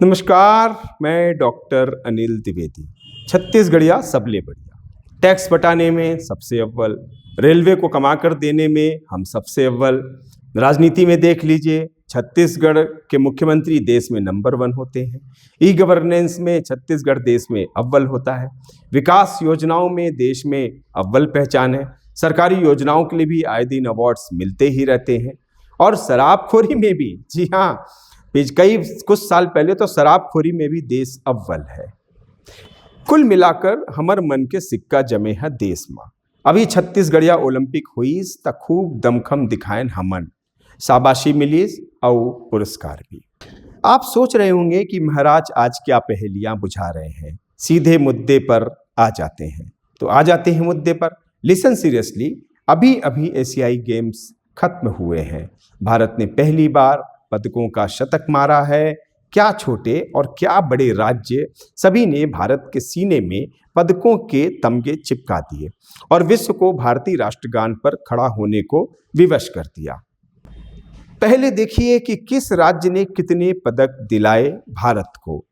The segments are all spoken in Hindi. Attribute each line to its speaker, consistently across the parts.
Speaker 1: नमस्कार, मैं डॉक्टर अनिल द्विवेदी। छत्तीसगढ़िया सबले बढ़िया। टैक्स बटाने में सबसे अव्वल, रेलवे को कमा कर देने में हम सबसे अव्वल। राजनीति में देख लीजिए, छत्तीसगढ़ के मुख्यमंत्री देश में नंबर 1 होते हैं। ई गवर्नेंस में छत्तीसगढ़ देश में अव्वल होता है। विकास योजनाओं में देश में अव्वल पहचान है। सरकारी योजनाओं के लिए भी आए दिन अवार्ड्स मिलते ही रहते हैं। और शराबखोरी में भी, जी हाँ, कुछ साल पहले तो शराबखोरी में भी देश अव्वल है। कुल मिलाकर हमर मन के सिक्का जमे है देश में। अभी छत्तीसगढ़िया ओलंपिक हुईस त खूब दमखम दिखाएन हमन, शाबाशी मिलीस और पुरस्कार भी। आप सोच रहे होंगे कि महाराज आज क्या पहेलियां बुझा रहे हैं, सीधे मुद्दे पर आ जाते हैं। तो आ जाते हैं मुद्दे पर। लिसन सीरियसली, अभी अभी एशियाई गेम्स खत्म हुए हैं। भारत ने पहली बार पदकों का शतक मारा है। क्या छोटे और क्या बड़े राज्य, सभी ने भारत के सीने में पदकों के तमगे चिपका दिए और विश्व को भारतीय राष्ट्रगान पर खड़ा होने को विवश कर दिया। पहले देखिए कि किस राज्य ने कितने पदक दिलाए भारत को।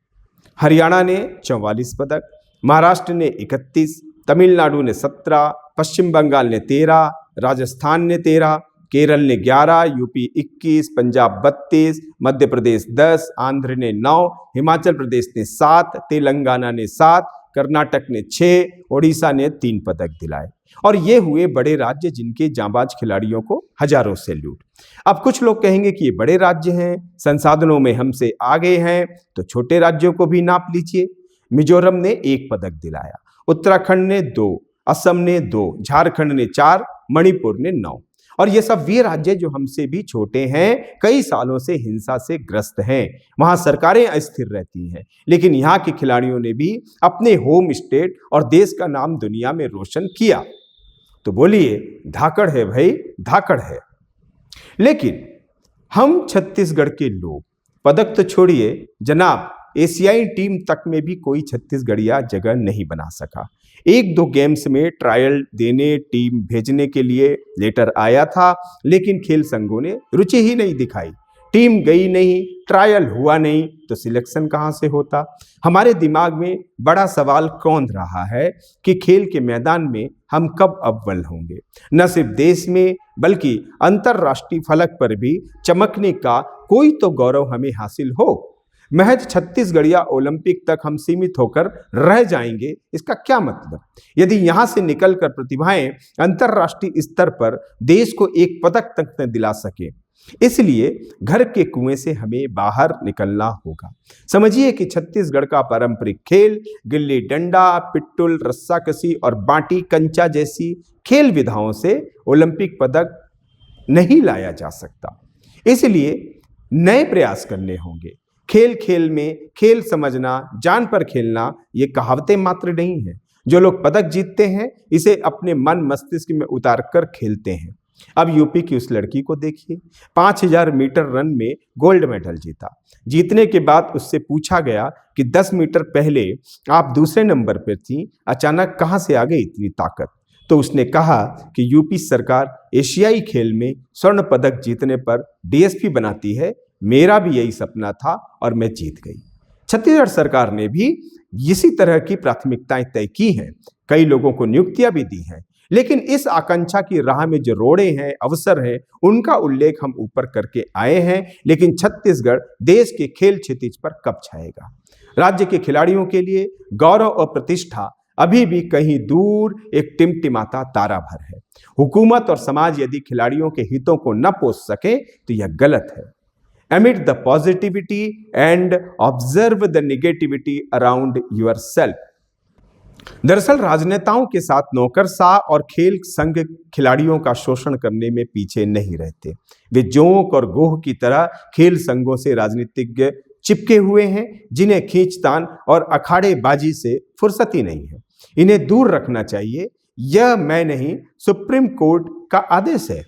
Speaker 1: हरियाणा ने 44 पदक, महाराष्ट्र ने 31, तमिलनाडु ने 17, पश्चिम बंगाल ने 13, राजस्थान ने 13, केरल ने 11, यूपी 21, पंजाब 32, मध्य प्रदेश 10, आंध्र ने 9, हिमाचल प्रदेश ने 7, तेलंगाना ने 7, कर्नाटक ने 6, ओडिशा ने 3 पदक दिलाए। और ये हुए बड़े राज्य जिनके जांबाज खिलाड़ियों को हजारों सैल्यूट। अब कुछ लोग कहेंगे कि ये बड़े राज्य हैं, संसाधनों में हमसे आगे हैं, तो छोटे राज्यों को भी नाप लीजिए। मिजोरम ने 1 पदक दिलाया, उत्तराखंड ने 2, असम ने 2, झारखंड ने 4, मणिपुर ने 9। और ये सब वे राज्य जो हमसे भी छोटे हैं, कई सालों से हिंसा से ग्रस्त हैं, वहां सरकारें अस्थिर रहती हैं, लेकिन यहाँ के खिलाड़ियों ने भी अपने होम स्टेट और देश का नाम दुनिया में रोशन किया। तो बोलिए, धाकड़ है भाई, धाकड़ है। लेकिन हम छत्तीसगढ़ के लोग, पदक तो छोड़िए जनाब, एशियाई टीम तक में भी कोई छत्तीसगढ़िया जगह नहीं बना सका। 1-2 गेम्स में ट्रायल देने, टीम भेजने के लिए लेटर आया था, लेकिन खेल संघों ने रुचि ही नहीं दिखाई। टीम गई नहीं, ट्रायल हुआ नहीं, तो सिलेक्शन कहां से होता। हमारे दिमाग में बड़ा सवाल कौन रहा है कि खेल के मैदान में हम कब अव्वल होंगे। न सिर्फ देश में बल्कि अंतर्राष्ट्रीय फलक पर भी चमकने का कोई तो गौरव हमें हासिल हो। महज छत्तीसगढ़िया ओलंपिक तक हम सीमित होकर रह जाएंगे, इसका क्या मतलब। यदि यहां से निकलकर प्रतिभाएं अंतर्राष्ट्रीय स्तर पर देश को 1 पदक तक न दिला सके, इसलिए घर के कुएं से हमें बाहर निकलना होगा। समझिए कि छत्तीसगढ़ का पारंपरिक खेल गिल्ली डंडा, पिट्टुल, रस्साकसी और बाटी कंचा जैसी खेल विधाओं से ओलंपिक पदक नहीं लाया जा सकता। इसलिए नए प्रयास करने होंगे। खेल खेल में खेल समझना, जान पर खेलना, ये कहावतें मात्र नहीं है। जो लोग पदक जीतते हैं, इसे अपने मन मस्तिष्क में उतार कर खेलते हैं। अब यूपी की उस लड़की को देखिए, 5000 मीटर रन में गोल्ड मेडल जीता। जीतने के बाद उससे पूछा गया कि 10 मीटर पहले आप दूसरे नंबर पर थी, अचानक कहाँ से आ गई इतनी ताकत। तो उसने कहा कि यूपी सरकार एशियाई खेल में स्वर्ण पदक जीतने पर डीएसपी बनाती है, मेरा भी यही सपना था और मैं जीत गई। छत्तीसगढ़ सरकार ने भी इसी तरह की प्राथमिकताएं तय की हैं, कई लोगों को नियुक्तियां भी दी हैं, लेकिन इस आकांक्षा की राह में जो रोड़े हैं, अवसर हैं, उनका उल्लेख हम ऊपर करके आए हैं। लेकिन छत्तीसगढ़ देश के खेल क्षितिज पर कब छाएगा। राज्य के खिलाड़ियों के लिए गौरव और प्रतिष्ठा अभी भी कहीं दूर एक टिमटिमाता तारा भर है। हुकूमत और समाज यदि खिलाड़ियों के हितों को न पोस सके तो यह गलत है। Amid the positivity and observe the negativity around yourself। दरअसल राजनेताओं के साथ नौकरशाह और खेल संघ खिलाड़ियों का शोषण करने में पीछे नहीं रहते। वे जोंक और गोह की तरह खेल संघों से राजनीतिज्ञ चिपके हुए हैं, जिन्हें खींचतान और अखाड़ेबाजी से फुर्सत ही नहीं है। इन्हें दूर रखना चाहिए। यह मैं नहीं, सुप्रीम कोर्ट का आदेश है।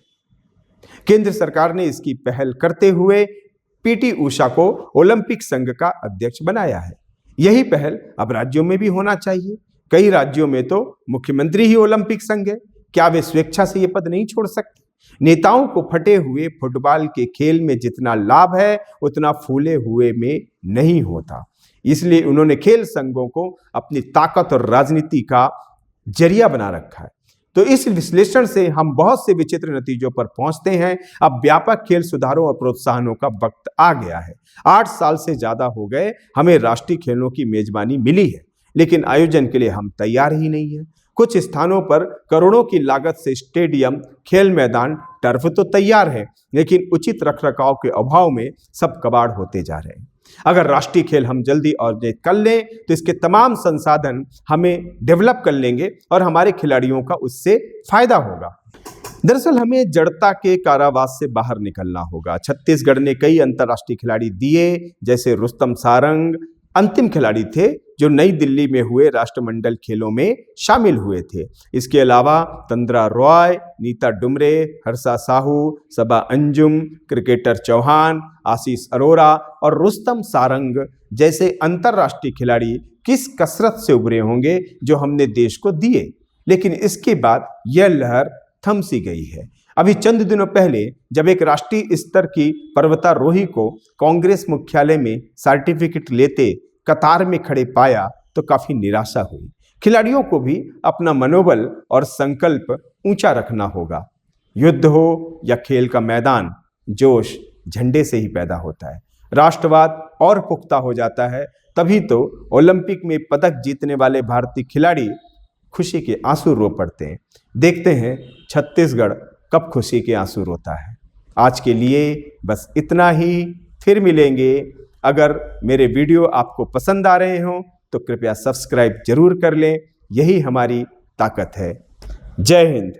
Speaker 1: केंद्र सरकार ने इसकी पहल करते हुए पीटी उषा को ओलंपिक संघ का अध्यक्ष बनाया है। यही पहल अब राज्यों में भी होना चाहिए। कई राज्यों में तो मुख्यमंत्री ही ओलंपिक संघ है। क्या वे स्वेच्छा से ये पद नहीं छोड़ सकते। नेताओं को फटे हुए फुटबॉल के खेल में जितना लाभ है उतना फूले हुए में नहीं होता। इसलिए उन्होंने खेल संघों को अपनी ताकत और राजनीति का जरिया बना रखा है। तो इस विश्लेषण से हम बहुत से विचित्र नतीजों पर पहुंचते हैं। अब व्यापक खेल सुधारों और प्रोत्साहनों का वक्त आ गया है। 8 साल से ज्यादा हो गए हमें राष्ट्रीय खेलों की मेजबानी मिली है, लेकिन आयोजन के लिए हम तैयार ही नहीं है। कुछ स्थानों पर करोड़ों की लागत से स्टेडियम, खेल मैदान, टर्फ तो तैयार है, लेकिन उचित रखरखाव के अभाव में सब कबाड़ होते जा रहे हैं। अगर राष्ट्रीय खेल हम जल्दी ऑर्गेनाइज कर लें तो इसके तमाम संसाधन हमें डेवलप कर लेंगे और हमारे खिलाड़ियों का उससे फायदा होगा। दरअसल हमें जड़ता के कारावास से बाहर निकलना होगा। छत्तीसगढ़ ने कई अंतर्राष्ट्रीय खिलाड़ी दिए, जैसे रुस्तम सारंग अंतिम खिलाड़ी थे जो नई दिल्ली में हुए राष्ट्रमंडल खेलों में शामिल हुए थे। इसके अलावा तंद्रा रॉय, नीता डुमरे, हर्षा साहू, सबा अंजुम, क्रिकेटर चौहान, आशीष अरोरा और रुस्तम सारंग जैसे अंतर्राष्ट्रीय खिलाड़ी किस कसरत से उभरे होंगे जो हमने देश को दिए। लेकिन इसके बाद यह लहर थम सी गई है। अभी चंद दिनों पहले जब एक राष्ट्रीय स्तर की पर्वतारोही को कांग्रेस मुख्यालय में सर्टिफिकेट लेते कतार में खड़े पाया तो काफी निराशा हुई। खिलाड़ियों को भी अपना मनोबल और संकल्प ऊंचा रखना होगा। युद्ध हो या खेल का मैदान, जोश झंडे से ही पैदा होता है। राष्ट्रवाद और पुख्ता हो जाता है, तभी तो ओलंपिक में पदक जीतने वाले भारतीय खिलाड़ी खुशी के आंसू रो पड़ते हैं। देखते हैं छत्तीसगढ़ कब खुशी के आंसू रोता है। आज के लिए बस इतना ही, फिर मिलेंगे। अगर मेरे वीडियो आपको पसंद आ रहे हों तो कृपया सब्सक्राइब जरूर कर लें, यही हमारी ताकत है। जय हिंद।